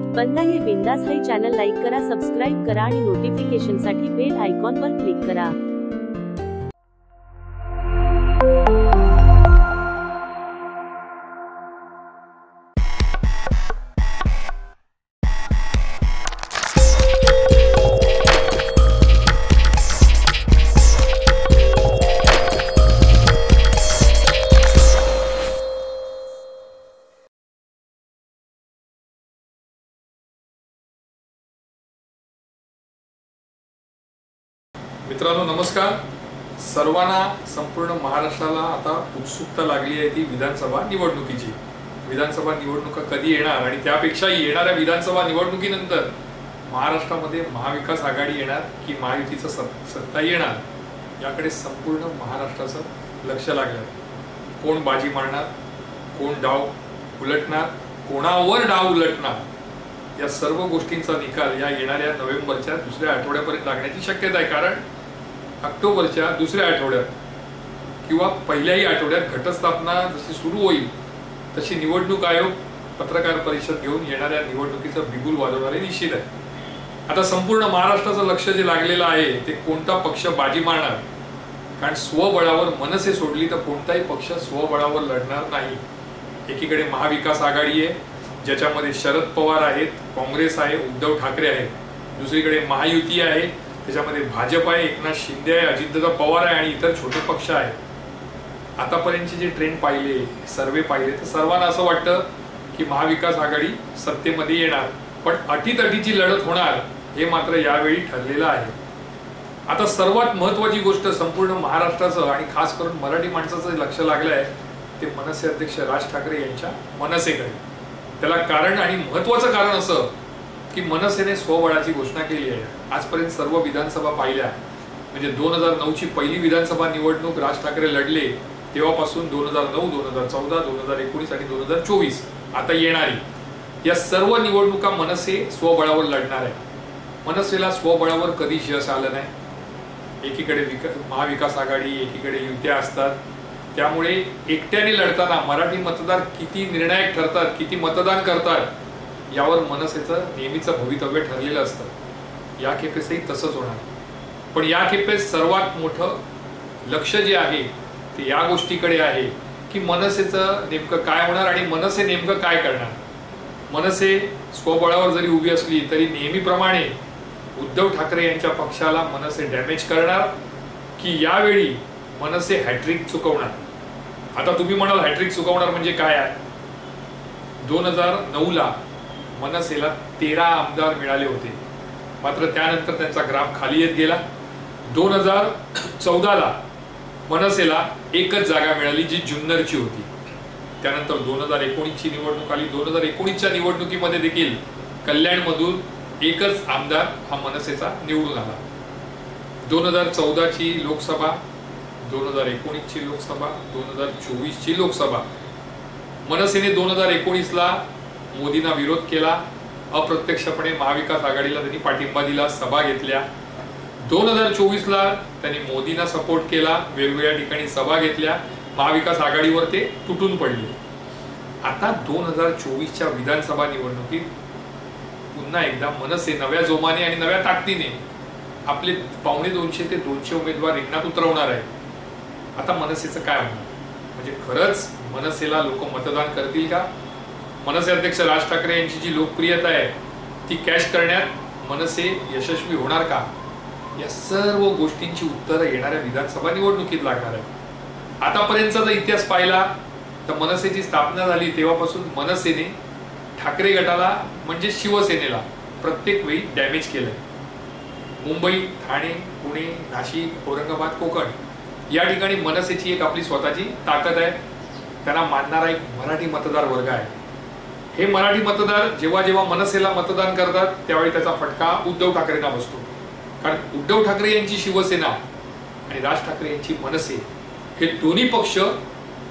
बंदा ये बिंदास है चॅनल लाईक करा, सबस्क्राइब करा आणि नोटिफिकेशनसाठी बेल आयकॉनवर क्लिक करा। मित्रांनो नमस्कार। सर्वांना संपूर्ण महाराष्ट्राला आता उत्सुकता लागली आहे ती विधानसभा निवडणुकीची। विधानसभा निवडणुका कधी येणार आणि त्यापेक्षाही येणाऱ्या विधानसभा निवडणुकीनंतर महाराष्ट्रामध्ये महाविकास आघाडी येणार की महायुतीचं सत्ता येणार याकडे संपूर्ण महाराष्ट्राचं लक्ष लागलं आहे। कोण बाजी मारणार, कोण डाव उलटणार, कोणावर डाव उलटणार या सर्व गोष्टींचा निकाल या येणाऱ्या नोव्हेंबरच्या दुसऱ्या आठवड्यापर्यंत लागण्याची शक्यता आहे। कारण ऑक्टोबरच्या दुसऱ्या आठवड्यात किंवा पहिल्याही आठवड्यात घटस्थापना जशी सुरू होईल तशी निवडणूक आयोग पत्रकार परिषद घेऊन येणाऱ्या निवडणुकीचं बिगुल वाजवणारे निश्चित आहे। आता संपूर्ण महाराष्ट्राचं लक्ष जे लागलेलं आहे ते कोणता पक्ष बाजी मारणार, कारण स्वबळावर मनसे सोडली तर कोणताही पक्ष स्वबळावर लढणार नाही। एकीकडे महाविकास आघाडी आहे ज्याच्यामध्ये शरद पवार आहेत, काँग्रेस आहे, उद्धव ठाकरे आहेत। दुसरीकडे महायुती आहे त्याच्यामध्ये भाजप आहे, एकनाथ शिंदे आहे, अजितदादा पवार आहे आणि इतर छोटे पक्ष आहेत। आतापर्यंतचे जे ट्रेंड पाहिले, सर्वे पाहिले तर सर्वांना असं वाटतं की महाविकास आघाडी सत्तेमध्ये येणार, पण अटीतटीची लढत होणार हे मात्र यावेळी ठरलेलं आहे। आता सर्वात महत्त्वाची गोष्ट संपूर्ण महाराष्ट्राचं आणि खास करून मराठी माणसाचं लक्ष लागलं आहे ते मनसे अध्यक्ष राज ठाकरे यांच्या मनसेकडे। त्याला कारण आणि महत्त्वाचं कारण असं की मनसेने स्वबळाची घोषणा केली आहे। आजपर्यंत सर्व विधानसभा पाहिल्या, म्हणजे 2009 ची पहिली विधानसभा निवडणूक राज ठाकरे लढले तेव्हापासून 2009, 2014, 2019 आणि 2024 आता येणारी या सर्व निवडणुका मनसे स्वबळावर लढणार आहे। मनसेला स्वबळावर कधीच यश आलं नाही। एकीकडे महाविकास आघाडी, एकीकडे युत्या असतात, त्यामुळे एकट्याने लढताना मराठी मतदार किती निर्णायक ठरतात, किती मतदान करतात यावर मनसेचं नेहमीचं भवितव्य ठरलेलं असतं। या खेपेसही तसंच होणार, पण या खेपेस सर्वात मोठं लक्ष जे आहे ते या गोष्टीकडे आहे की मनसेचं नेमकं काय होणार आणि मनसे नेमकं काय करणार। मनसे स्वबळावर जरी उभी असली तरी नेहमीप्रमाणे उद्धव ठाकरे यांच्या पक्षाला मनसे डॅमेज करणार की यावेळी मनसे हॅट्रिक चुकवणार। आता तुम्ही म्हणाल हॅट्रिक चुकवणार म्हणजे काय आहे? 2009 ला मनसेला 13 आमदार मिळाले होते, मात्र त्यानंतर त्यांचा ग्राफ खाली येत गेला। 2014 ला मनसेला एकच जागा मिळाली जी जुन्नरची होती। त्यानंतर 2019 ची निवडणूक आली। 2019 च्या निवडणुकीमध्ये देखील कल्याणमधून एकच आमदार हा मनसेचा निवडून आला। 2014 ची लोकसभा, 2019 ची लोकसभा, 2024 ची लोकसभा मनसेने 2019 ला मोदींना विरोध केला, अप्रत्यक्षपणे महाविकास आघाडीला त्यांनी पाठिंबा दिला, सभा घेतल्या। 2024 ला त्यांनी मोदींना सपोर्ट केला, वेगवेगळ्या ठिकाणी सभा घेतल्या, महाविकास आघाडीवर ते तुटून पडले। आता 2024 च्या विधानसभा निवडणुकीत पुन्हा एकदा मनसे नव्या जोमाने आणि नव्या ताकदीने आपले 250 ते 200 उमेदवार रिंगणात उतरवणार आहे। आता मनसेचं काय होणार? म्हणजे खरंच मनसेला लोक मतदान करतील का? मनसे अध्यक्ष राज ठाकरे यांची जी लोकप्रियता आहे ती कॅश करण्यात मनसे यशस्वी होणार का? या सर्व गोष्टींची उत्तरं येणाऱ्या विधानसभा निवडणुकीत लागणार आहे। आतापर्यंतचा जर इतिहास पाहिला तर मनसेची स्थापना झाली तेव्हापासून मनसेने ठाकरे गटाला म्हणजे शिवसेनेला प्रत्येक वेळी डॅमेज केलंय। मुंबई, ठाणे, पुणे, नाशिक, औरंगाबाद, कोकण या ठिकाणी मनसेची एक आपली स्वतःची ताकद आहे। त्यांना मानणारा एक मराठी मतदार वर्ग आहे। हे मराठी मतदार जेव्हा जेव्हा मनसेला मतदान करतात त्यावेळी त्याचा फटका उद्धव ठाकरेंना बसतो, कारण उद्धव ठाकरे यांची शिवसेना आणि राज ठाकरे यांची मनसे हे दोन्ही पक्ष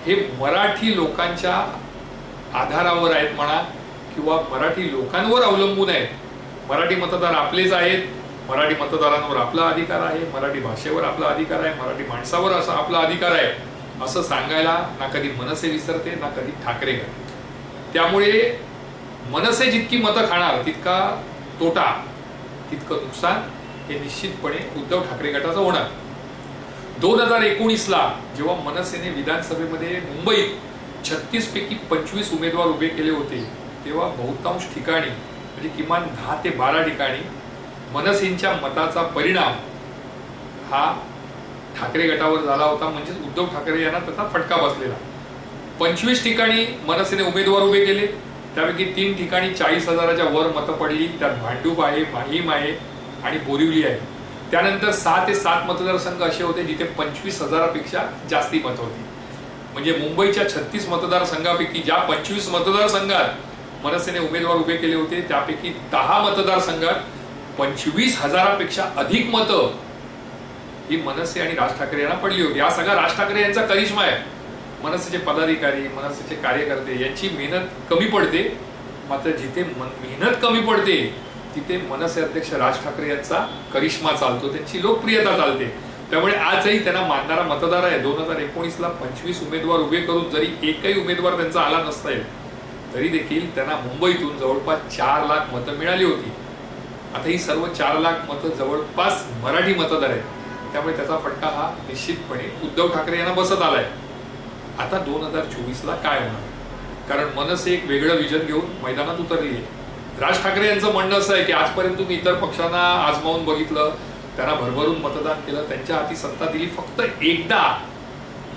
हे मराठी लोकांच्या आधारावर आहेत म्हणा किंवा मराठी लोकांवर अवलंबून आहेत। मराठी मतदार आपलेच आहेत, मराठी मतदारांवर आपला अधिकार आहे, मराठी भाषेवर आपला अधिकार आहे, मराठी माणसावर असा आपला अधिकार आहे असं सांगायला ना कधी मनसे विसरते ना कधी ठाकरे गट। त्यामुळे मनसे जितकी मतं खाणार तितका तोटा, तितकं नुकसान हे निश्चितपणे उद्धव ठाकरे गटाचं होणार. 2019ला जेव्हा मनसेने विधानसभेमध्ये मुंबईत 36 पैकी 25 उमेदवार उभे केले होते, तेव्हा बहुतांश ठिकाणी म्हणजे किमान 10 ते 12 ठिकाणी मनसेंच्या मताचा परिणाम हा ठाकरे गटावर झाला होता. म्हणजे उद्धव ठाकरे यांना त्याचा फटका बसलेला. 25 ठिकाणी मनसेने उमेदवार उभे केले, त्यापैकी 3 ठिकाणी 40,000च्या वर मतं पडली. त्यात भांडूप आहे, माहीम आहे आणि बोरिवली आहे. त्यानंतर 6 ते 7 मतदारसंघ असे होते जिथे 25,000पेक्षा जास्ती मतं होती. म्हणजे मुंबईच्या 36 मतदारसंघापैकी ज्या 25 मतदारसंघात मनसेने उमेदवार उभे केले होते त्यापैकी 10 मतदारसंघात 25,000पेक्षा अधिक मतं ही मनसे आणि राज ठाकरे यांना पडली होती. हा सगळा राज ठाकरे यांचा करिश्मा आहे. मनसेचे पदाधिकारी, मनसेचे कार्यकर्ते यांची मेहनत कमी पडते, मात्र जिथे मेहनत कमी पडते तिथे मनसे अध्यक्ष राज ठाकरे यांचा करिश्मा चालतो, त्यांची लोकप्रियता चालते. त्यामुळे आजही त्यांना मानणारा मतदार आहे. 2019ला 25 उमेदवार उभे करून जरी एकही उमेदवार त्यांचा आला नसेल तरी देखील त्यांना मुंबईतून जवळपास 4 लाख मतं मिळाली होती. आता ही सर्व 4 लाख मतं जवळपास मराठी मतदार आहेत. त्यामुळे त्याचा फटका हा निश्चितपणे उद्धव ठाकरे यांना बसत आलाय. आता 2024ला काय होणार, कारण मनसे एक वेगळं विजन घेऊन मैदानात उतरली आहे. राज ठाकरे यांचं म्हणणं असं आहे की आजपर्यंत तुम्ही इतर पक्षांना आजमावून बघितलं, त्यांना भरभरून मतदान केलं, त्यांच्या हाती सत्ता दिली, फक्त एकदा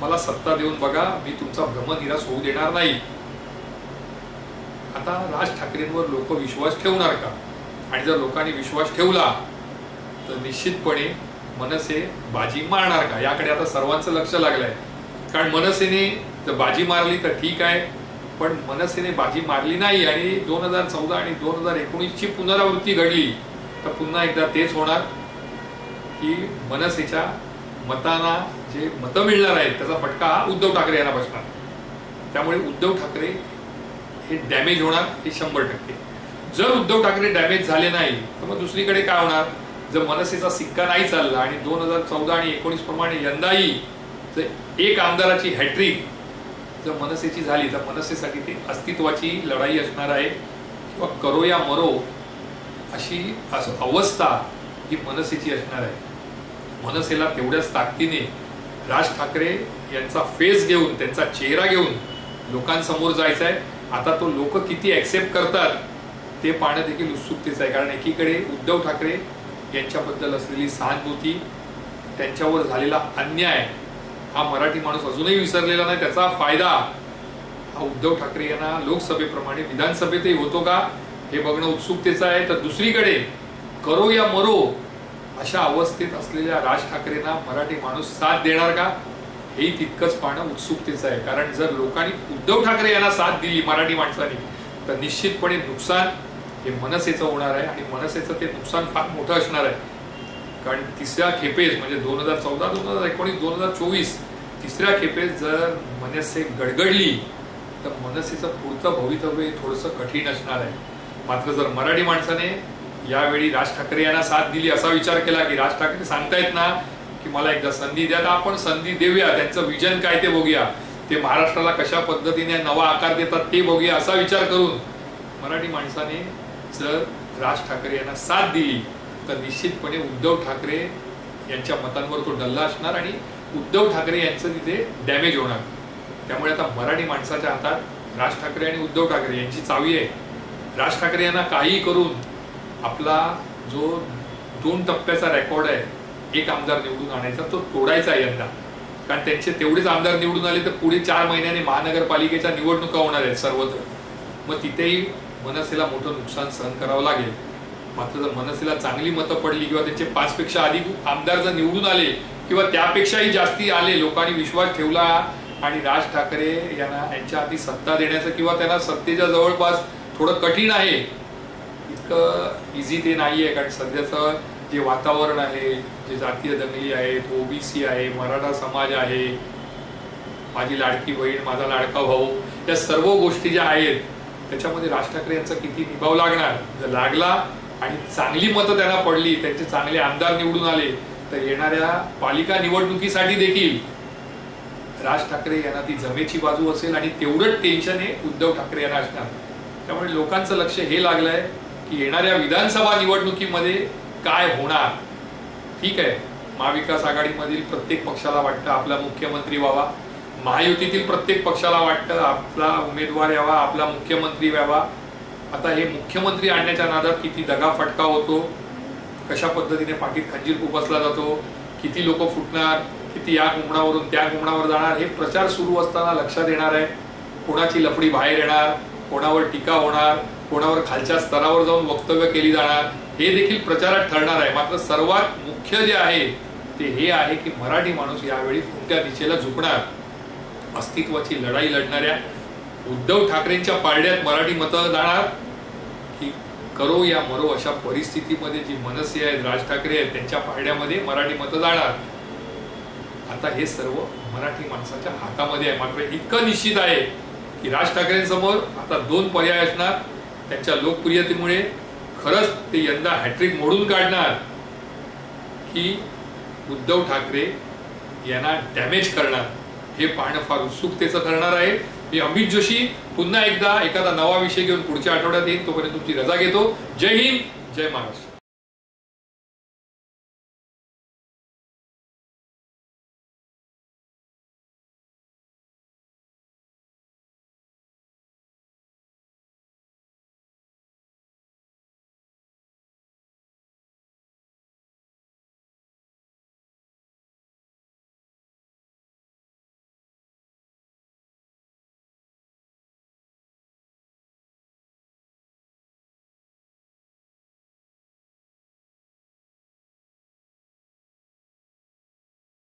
मला सत्ता देऊन बघा, मी तुमचा भ्रमनिरास होऊ देणार नाही. आता राज ठाकरेंवर लोक विश्वास ठेवणार का? आणि जर लोकांनी विश्वास ठेवला तर निश्चितपणे मनसे बाजी मारणार का, याकडे आता सर्वांचं लक्ष लागलंय. कारण मनसेने जर बाजी मारली तर ठीक आहे, पण मनसेने बाजी मारली नाही आणि 2014 आणि 2019ची पुनरावृत्ती घडली तर पुन्हा एकदा तेच होणार की मनसेच्या मतांना जे मतं मिळणार आहेत त्याचा फटका हा उद्धव ठाकरे यांना बसणार. त्यामुळे उद्धव ठाकरे हे डॅमेज होणार हे 100%. जर उद्धव ठाकरे डॅमेज झाले नाही तर मग दुसरीकडे काय होणार, जर मनसेचा सिक्का नाही चालला आणि 2014 आणि 19 प्रमाणे यंदाही जर एक आमदाराची हॅट्रिक जर मनसेची झाली तर मनसेसाठी ती अस्तित्वाची लढाई असणार आहे किंवा करो या मरो अशी अवस्था ही मनसेची असणार आहे. मनसेला तेवढ्याच ताकदीने राज ठाकरे यांचा फेस घेऊन, त्यांचा चेहरा घेऊन लोकांसमोर जायचं आहे. आता तो लोक किती ऍक्सेप्ट करतात ते पाहणं देखील उत्सुकतेचं आहे. कारण एकीकडे उद्धव ठाकरे यांच्याबद्दल असलेली सहानुभूती, त्यांच्यावर झालेला अन्याय हा मराठी माणूस अजूनही विसरलेला नाही. त्याचा फायदा हा उद्धव ठाकरे यांना लोकसभेप्रमाणे विधानसभेतही होतो का हे बघणं उत्सुकतेचं आहे. तर दुसरीकडे करो या मरो अशा अवस्थेत असलेल्या राज ठाकरेंना मराठी माणूस साथ देणार का हेही तितकंच पाहणं उत्सुकतेचं आहे. कारण जर लोकांनी उद्धव ठाकरे यांना साथ दिली मराठी माणसांनी तर निश्चितपणे नुकसान हे मनसेचं होणार आहे आणि मनसेचं ते नुकसान फार मोठं असणार आहे. कारण तिसऱ्या खेपेस म्हणजे 2014, 2019, 2024 तिसऱ्या खेपेस जर मनसे गडगडली तर मनसेचं पुढचं भवितव्य थोडंसं कठीण असणार आहे. मात्र जर मराठी माणसाने यावेळी राज ठाकरे यांना साथ दिली, असा विचार केला की राज ठाकरे सांगतायत ना की मला एकदा संधी द्या, तर आपण संधी देऊया, त्यांचं विजन काय ते बघूया, ते महाराष्ट्राला कशा पद्धतीने नवा आकार देतात ते बघूया, असा विचार करून मराठी माणसाने जर राज ठाकरे यांना साथ दिली तर निश्चितपणे उद्धव ठाकरे यांच्या मतांवर तो डल्ला असणार आणि उद्धव ठाकरे यांचं तिथे डॅमेज होणार. त्यामुळे आता मराठी माणसाच्या हातात राज ठाकरे आणि उद्धव ठाकरे यांची चावी आहे. राज ठाकरे यांना काहीही करून आपला जो 2 टप्प्याचा रेकॉर्ड आहे, एक आमदार निवडून आणायचा, तो तोडायचा आहे यंदा. कारण त्यांचे तेवढेच आमदार निवडून आले तर पुढे 4 महिन्याने महानगरपालिकेच्या निवडणुका होणार आहेत सर्वत्र. मग तिथेही मनसेला मोठं नुकसान सहन करावं लागेल. मात्र जर मनसेला चांगली मतं पडली किंवा त्यांचे 5 पेक्षा अधिक आमदार जर निवडून आले किंवा त्यापेक्षाही जास्ती आले, लोकांनी विश्वास ठेवला आणि राज ठाकरे यांच्या हाती सत्ता देण्याचं किंवा त्यांना सत्तेच्या जवळपास थोडं कठीण आहे, इतकं इझी ते नाहीये. कारण सध्याचं जे वातावरण आहे, जे जातीय दंगली आहेत, ओबीसी आहे, मराठा समाज आहे, माझी लाडकी बहीण, माझा लाडका भाऊ, या सर्व गोष्टी ज्या आहेत त्याच्यामध्ये राज ठाकरे यांचा किती निभाव लागणार. जर लागला आणि चांगली मतं त्यांना पडली, त्यांचे चांगले आमदार निवडून आले तर येणाऱ्या पालिका निवडणुकीसाठी देखील राज ठाकरे यांना ती जमेची बाजू असेल आणि तेवढंच टेन्शन हे उद्धव ठाकरे यांना असणार. त्यामुळे लोकांचं लक्ष हे लागलंय की येणाऱ्या विधानसभा निवडणुकीमध्ये काय होणार. ठीक आहे, महाविकास आघाडीमधील प्रत्येक पक्षाला वाटतं आपला मुख्यमंत्री व्हावा, महायुतीतील प्रत्येक पक्षाला वाटतं आपला उमेदवार यावा, आपला मुख्यमंत्री व्हावा. आता हे मुख्यमंत्री आणण्याच्या नादात किती दगाफटका होतो, कशा पद्धतीने पाठीत खंजीर खुपसला जातो, किती लोक फुटणार, किती या कुंभणावरून त्या कुंभणावर जाणार, हे प्रचार सुरू असताना लक्षात येणार आहे. कोणाची लफडी बाहेर येणार, कोणावर टीका होणार, कोणावर खालच्या स्तरावर जाऊन वक्तव्य केली जाणार, हे देखील प्रचारात ठरणार आहे. मात्र सर्वात मुख्य जे आहे ते हे आहे की मराठी माणूस यावेळी कोणत्या दिशेला झुकणार. अस्तित्वाची लढाई लढणाऱ्या उद्धव ठाकरेंच्या पारड्यात मराठी मतं जाणार की करो या मरो अशा परिस्थितीमध्ये जी मनसे आहेत, राज ठाकरे आहेत, त्यांच्या पारड्यामध्ये मराठी मतं जाणार. आता हे सर्व मराठी माणसाच्या हातामध्ये आहे. मात्र इतकं निश्चित आहे की राज ठाकरेंसमोर आता 2 पर्याय असणार. त्यांच्या लोकप्रियतेमुळे खरंच ते यंदा हॅट्रिक मोडून काढणार की उद्धव ठाकरे यांना डॅमेज करणार, हे पाहणं फार उत्सुकतेचं ठरणार आहे. मी अमित जोशी पुन्हा एकदा एखादा नवा विषय घेऊन पुढच्या आठवड्यात येईन. तोपर्यंत तुमची रजा घेतो. जय हिंद, जय महाराष्ट्र.